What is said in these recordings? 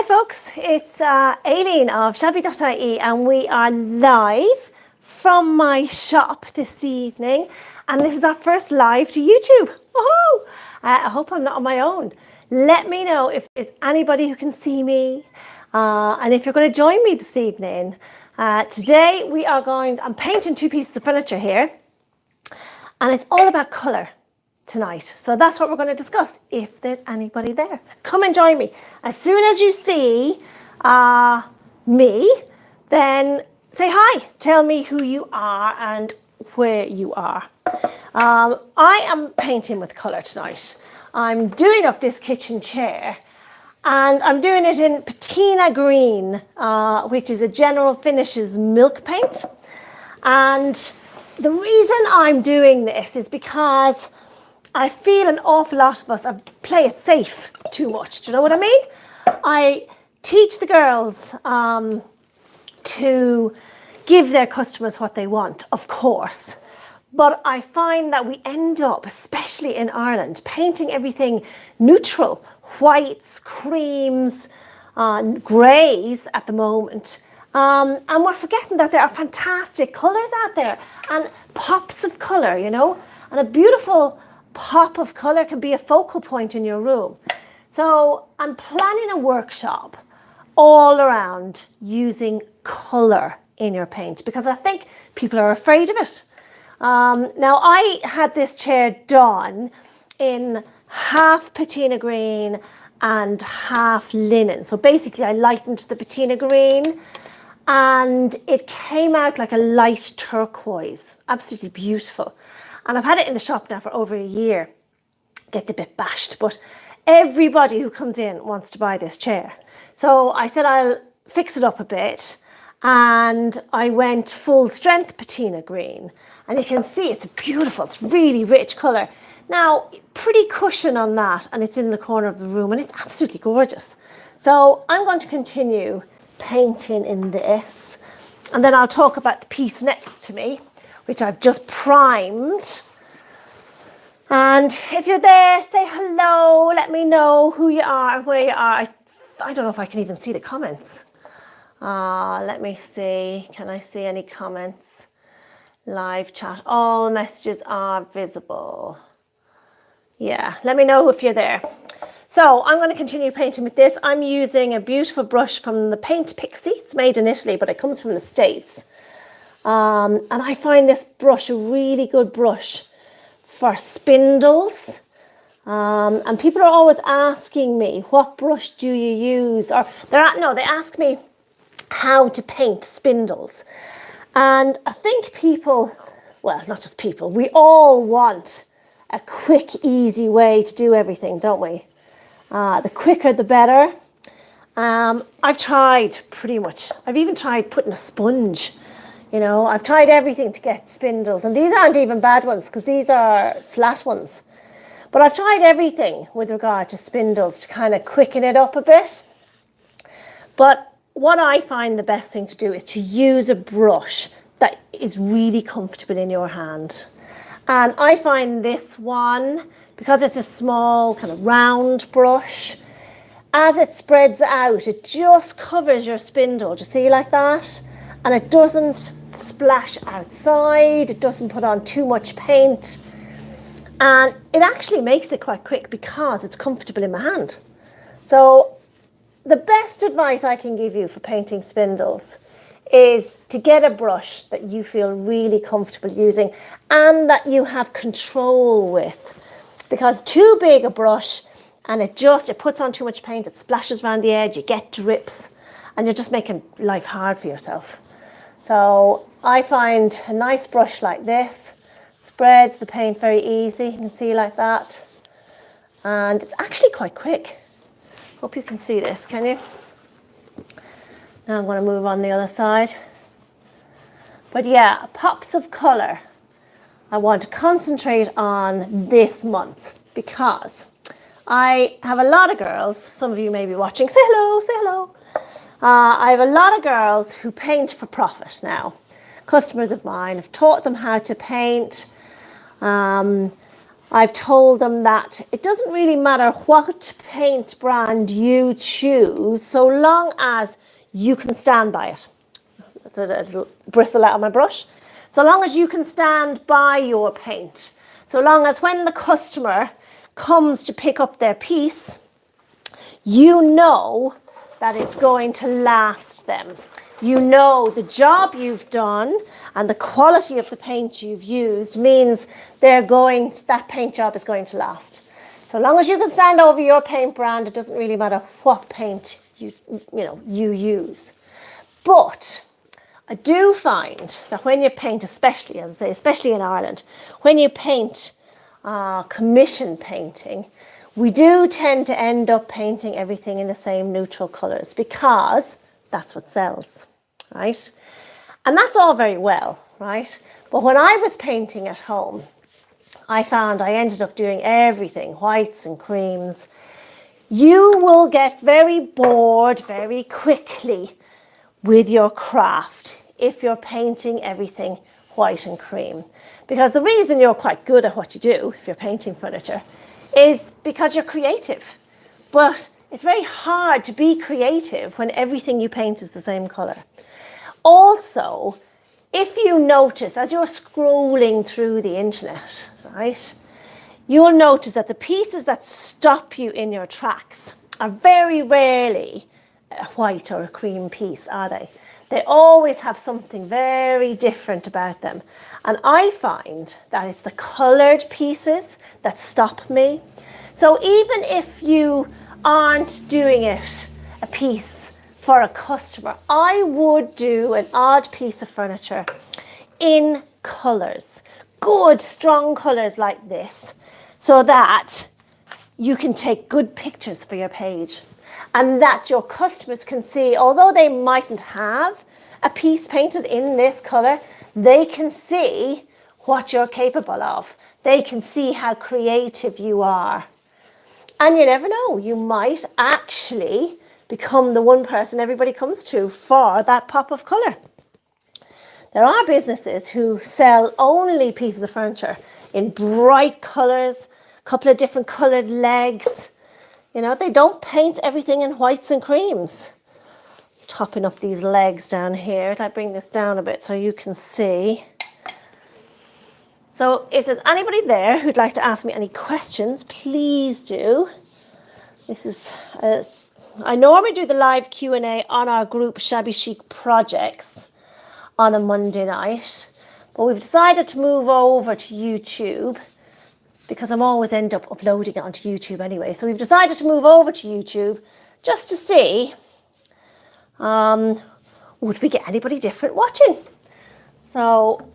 folks, it's Aileen of shabby.ie and we are live from my shop this evening, and this is our first live to YouTube. Woohoo! I hope I'm not on my own. Let me know if there's anybody who can see me and if you're going to join me this evening. Today I'm painting two pieces of furniture here, and it's all about colour tonight. So that's what we're going to discuss, if there's anybody there. Come and join me. As soon as you see me, then say hi. Tell me who you are and where you are. I am painting with colour tonight. I'm doing up this kitchen chair, and I'm doing it in patina green, which is a General Finishes milk paint. And the reason I'm doing this is because I feel an awful lot of us play it safe too much. Do you know what I mean? I teach the girls to give their customers what they want, of course. But I find that we end up, especially in Ireland, painting everything neutral, whites, creams, greys at the moment. And we're forgetting that there are fantastic colours out there and pops of colour, you know, and a beautiful pop of colour can be a focal point in your room. So I'm planning a workshop all around using colour in your paint, because I think people are afraid of it. Now, I had this chair done in half patina green and half linen. So basically I lightened the patina green and it came out like a light turquoise. Absolutely beautiful. And I've had it in the shop now for over a year. Get a bit bashed, but everybody who comes in wants to buy this chair. So I said I'll fix it up a bit, and I went full strength patina green. And you can see it's beautiful, it's really rich colour. Now, pretty cushion on that, and it's in the corner of the room, and it's absolutely gorgeous. So I'm going to continue painting in this, and then I'll talk about the piece next to me, which I've just primed. And if you're there, say hello, let me know who you are and where you are. I don't know if I can even see the comments. Let me see, can I see any comments? Live chat, all messages are visible. Yeah, let me know if you're there. So I'm going to continue painting with this. I'm using a beautiful brush from the Paint Pixie. It's made in Italy, but it comes from the States. And I find this brush a really good brush for spindles. And people are always asking me, what brush do you use? Or they ask me how to paint spindles. And I think people, well, not just people, we all want a quick, easy way to do everything, don't we? The quicker, the better. I've tried pretty much. I've even tried putting a sponge. You know, I've tried everything to get spindles, and these aren't even bad ones because these are flat ones. But I've tried everything with regard to spindles to kind of quicken it up a bit. But what I find the best thing to do is to use a brush that is really comfortable in your hand. And I find this one, because it's a small kind of round brush, as it spreads out, it just covers your spindle. Do you see like that? And it doesn't splash outside, it doesn't put on too much paint, and it actually makes it quite quick because it's comfortable in my hand. So the best advice I can give you for painting spindles is to get a brush that you feel really comfortable using and that you have control with, because too big a brush and it puts on too much paint, it splashes around the edge, you get drips, and you're just making life hard for yourself. So I find a nice brush like this spreads the paint very easy. You can see like that. And it's actually quite quick. Hope you can see this, can you? Now I'm going to move on the other side. But yeah, pops of colour I want to concentrate on this month, because I have a lot of girls, some of you may be watching, say hello, say hello. I have a lot of girls who paint for profit now. Customers of mine have taught them how to paint. I've told them that it doesn't really matter what paint brand you choose, so long as you can stand by it. So that it'll bristle out of my brush. So long as you can stand by your paint, so long as when the customer comes to pick up their piece, you know that it's going to last them. You know the job you've done and the quality of the paint you've used means that paint job is going to last. So long as you can stand over your paint brand, it doesn't really matter what paint you use. But I do find that when you paint, especially, as I say, especially in Ireland, when you paint commission painting, we do tend to end up painting everything in the same neutral colours because that's what sells, right? And that's all very well, right? But when I was painting at home, I found I ended up doing everything, whites and creams. You will get very bored very quickly with your craft if you're painting everything white and cream. Because the reason you're quite good at what you do, if you're painting furniture, is because you're creative. But it's very hard to be creative when everything you paint is the same colour. Also, if you notice, as you're scrolling through the internet, right, you'll notice that the pieces that stop you in your tracks are very rarely a white or a cream piece, are they? They always have something very different about them. And I find that it's the coloured pieces that stop me. So even if you aren't doing a piece for a customer, I would do an odd piece of furniture in colours. Good, strong colours like this, so that you can take good pictures for your page. And that your customers can see, although they mightn't have a piece painted in this colour, they can see what you're capable of. They can see how creative you are. And you never know, you might actually become the one person everybody comes to for that pop of colour. There are businesses who sell only pieces of furniture in bright colours, a couple of different coloured legs. You know, they don't paint everything in whites and creams. Topping up these legs down here. I bring this down a bit so you can see. So if there's anybody there who'd like to ask me any questions, please do. This is, I normally do the live Q&A on our group Shabby Chic Projects on a Monday night, but we've decided to move over to YouTube because I'm always end up uploading it onto YouTube anyway. So we've decided to move over to YouTube just to see, would we get anybody different watching? So,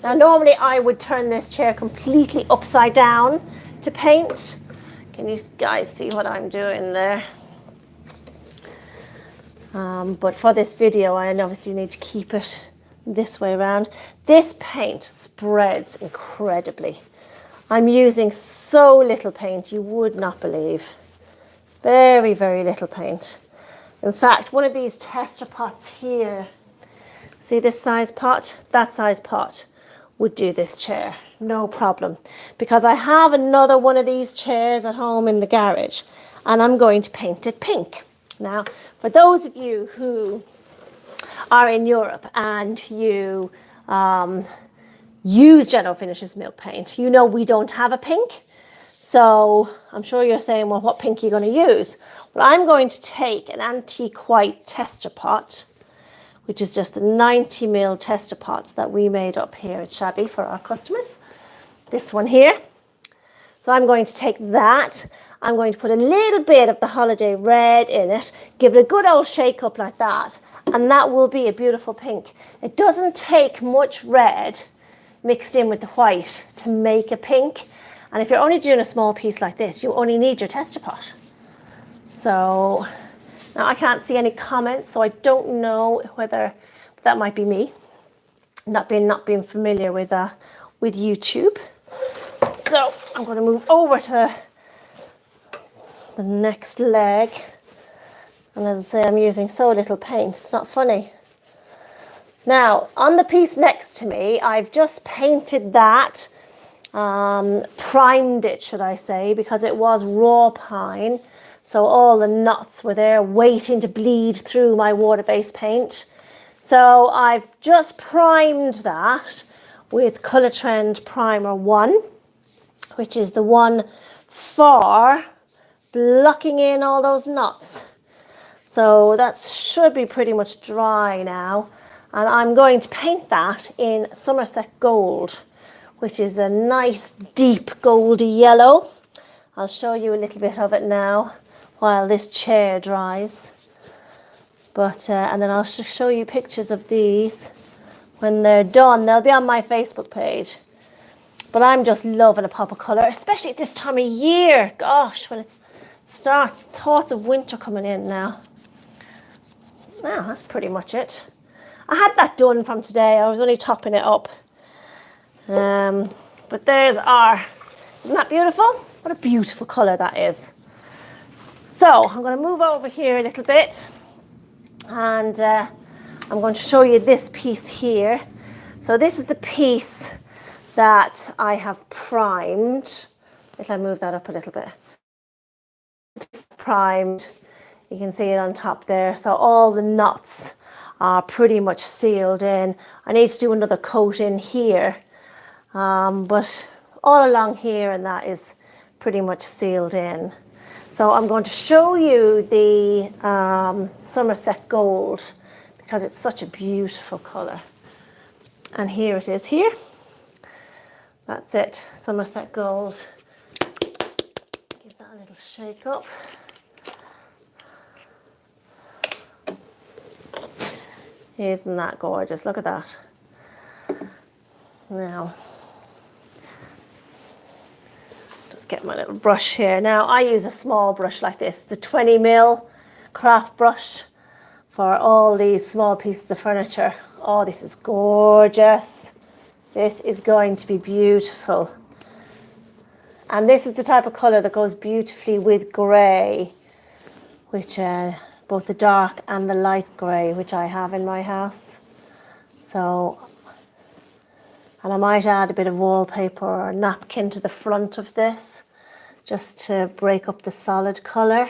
now normally I would turn this chair completely upside down to paint. Can you guys see what I'm doing there? But for this video, I obviously need to keep it this way around. This paint spreads incredibly. I'm using so little paint, you would not believe. Very, very little paint. In fact, one of these tester pots here, see this size pot? That size pot would do this chair, no problem. Because I have another one of these chairs at home in the garage, and I'm going to paint it pink. Now, for those of you who are in Europe and you use Geno Finishes milk paint, you know we don't have a pink. So I'm sure you're saying, well, what pink are you going to use? Well, I'm going to take an antique white tester pot, which is just the 90ml tester pots that we made up here at Shabby for our customers. This one here. So I'm going to take that. I'm going to put a little bit of the holiday red in it, give it a good old shake up like that, and that will be a beautiful pink. It doesn't take much red mixed in with the white to make a pink. And if you're only doing a small piece like this, you only need your tester pot. So now I can't see any comments, so I don't know whether that might be me, not being familiar with YouTube. So I'm going to move over to the next leg. And as I say, I'm using so little paint, it's not funny. Now, on the piece next to me, I've just painted that primed it, should I say, because it was raw pine. So all the nuts were there waiting to bleed through my water-based paint. So I've just primed that with Colour Trend Primer 1, which is the one for blocking in all those nuts. So that should be pretty much dry now. And I'm going to paint that in Somerset Gold, which is a nice deep goldy yellow. I'll show you a little bit of it now while this chair dries. But and then I'll show you pictures of these when they're done. They'll be on my Facebook page. But I'm just loving a pop of colour, especially at this time of year. Gosh, when it starts, thoughts of winter coming in now. Now, that's pretty much it. I had that done from today. I was only topping it up. But there's our, isn't that beautiful? What a beautiful colour that is. So I'm going to move over here a little bit, and I'm going to show you this piece here. So this is the piece that I have primed. If I move that up a little bit. It's primed. You can see it on top there. So all the nuts are pretty much sealed in. I need to do another coat in here. But all along here, and that is pretty much sealed in. So I'm going to show you the Somerset Gold because it's such a beautiful colour. And here it is here. That's it, Somerset Gold. Give that a little shake up. Isn't that gorgeous? Look at that. Now, just get my little brush here. Now, I use a small brush like this. It's a 20mm craft brush for all these small pieces of furniture. Oh, this is gorgeous. This is going to be beautiful. And this is the type of colour that goes beautifully with grey, which both the dark and the light grey, which I have in my house. So, and I might add a bit of wallpaper or a napkin to the front of this, just to break up the solid colour.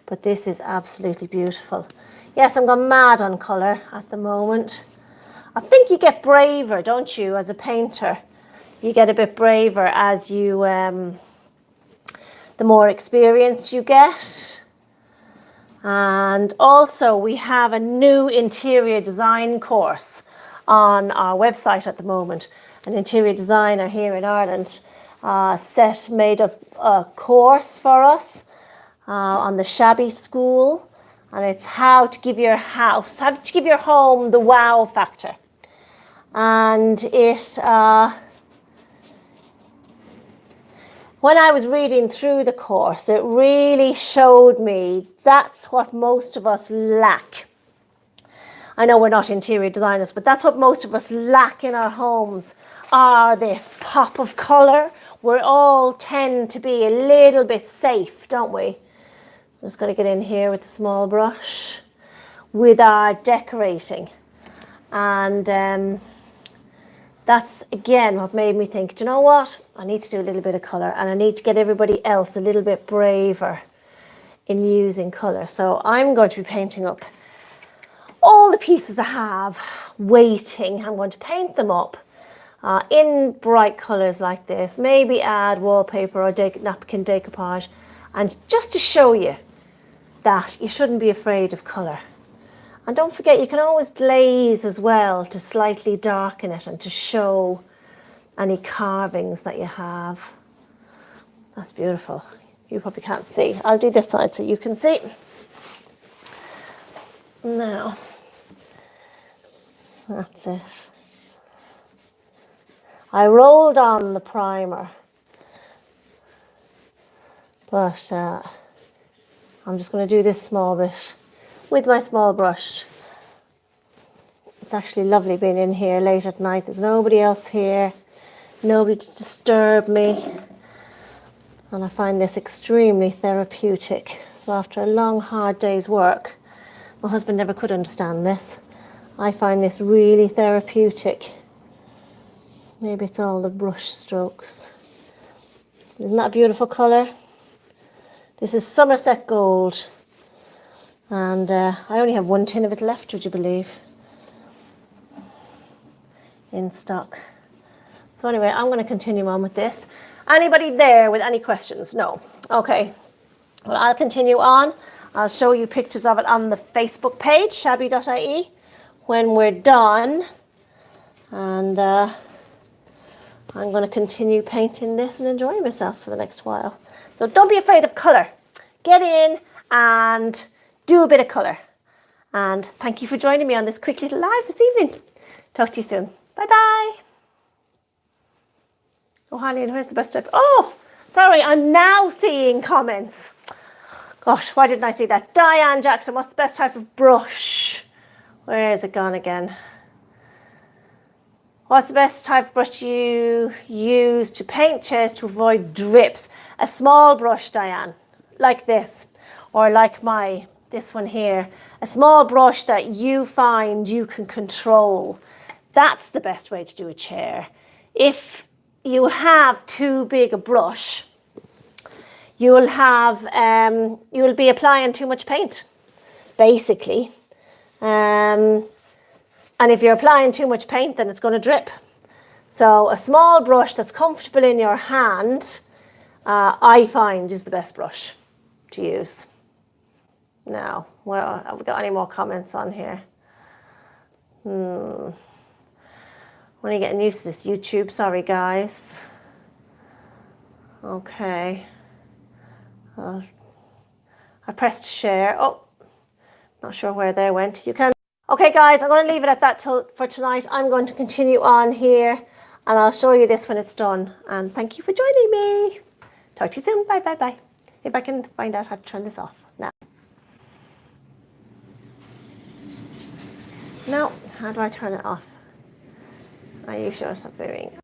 But this is absolutely beautiful. Yes, I'm going mad on colour at the moment. I think you get braver, don't you, as a painter? You get a bit braver as you, the more experienced you get. And also we have a new interior design course on our website at the moment. An interior designer here in Ireland made up a course for us on the Shabby School. And it's how to give your house, how to give your home the wow factor. And it, when I was reading through the course, it really showed me that's what most of us lack. I know we're not interior designers, but that's what most of us lack in our homes, are this pop of colour. We all tend to be a little bit safe, don't we? I'm just going to get in here with a small brush with our decorating. And that's, again, what made me think, do you know what? I need to do a little bit of colour, and I need to get everybody else a little bit braver in using colour. So I'm going to be painting up all the pieces I have waiting. I'm going to paint them up in bright colours like this. Maybe add wallpaper or napkin decoupage. And just to show you that you shouldn't be afraid of colour. And don't forget, you can always glaze as well to slightly darken it and to show any carvings that you have. That's beautiful. You probably can't see. I'll do this side so you can see. Now, that's it. I rolled on the primer, but I'm just going to do this small bit with my small brush. It's actually lovely being in here late at night. There's nobody else here, nobody to disturb me. And I find this extremely therapeutic. So after a long, hard day's work, my husband never could understand this. I find this really therapeutic. Maybe it's all the brush strokes. Isn't that a beautiful colour? This is Somerset Gold. And I only have one tin of it left, would you believe? In stock. So anyway, I'm going to continue on with this. Anybody there with any questions? No. Okay. Well, I'll continue on. I'll show you pictures of it on the Facebook page, shabby.ie, when we're done. And I'm going to continue painting this and enjoying myself for the next while. So don't be afraid of colour. Get in and do a bit of colour. And thank you for joining me on this quick little live this evening. Talk to you soon. Bye-bye. Oh, Harleen, where's the best type? Oh, sorry, I'm now seeing comments. Gosh, why didn't I see that? Diane Jackson, what's the best type of brush? Where is it gone again? What's the best type of brush you use to paint chairs to avoid drips? A small brush, Diane, like this, or like this one here. A small brush that you find you can control. That's the best way to do a chair. If you have too big a brush, you'll be applying too much paint, basically. And if you're applying too much paint, then it's going to drip. So a small brush that's comfortable in your hand, I find is the best brush to use. Now, well, have we got any more comments on here? Only getting used to this YouTube, sorry guys. Okay. I pressed share. Oh, not sure where they went. You can. Okay guys, I'm going to leave it at that for tonight. I'm going to continue on here and I'll show you this when it's done. And thank you for joining me. Talk to you soon. Bye, bye, bye. If I can find out how to turn this off now. No, how do I turn it off? Are you sure something?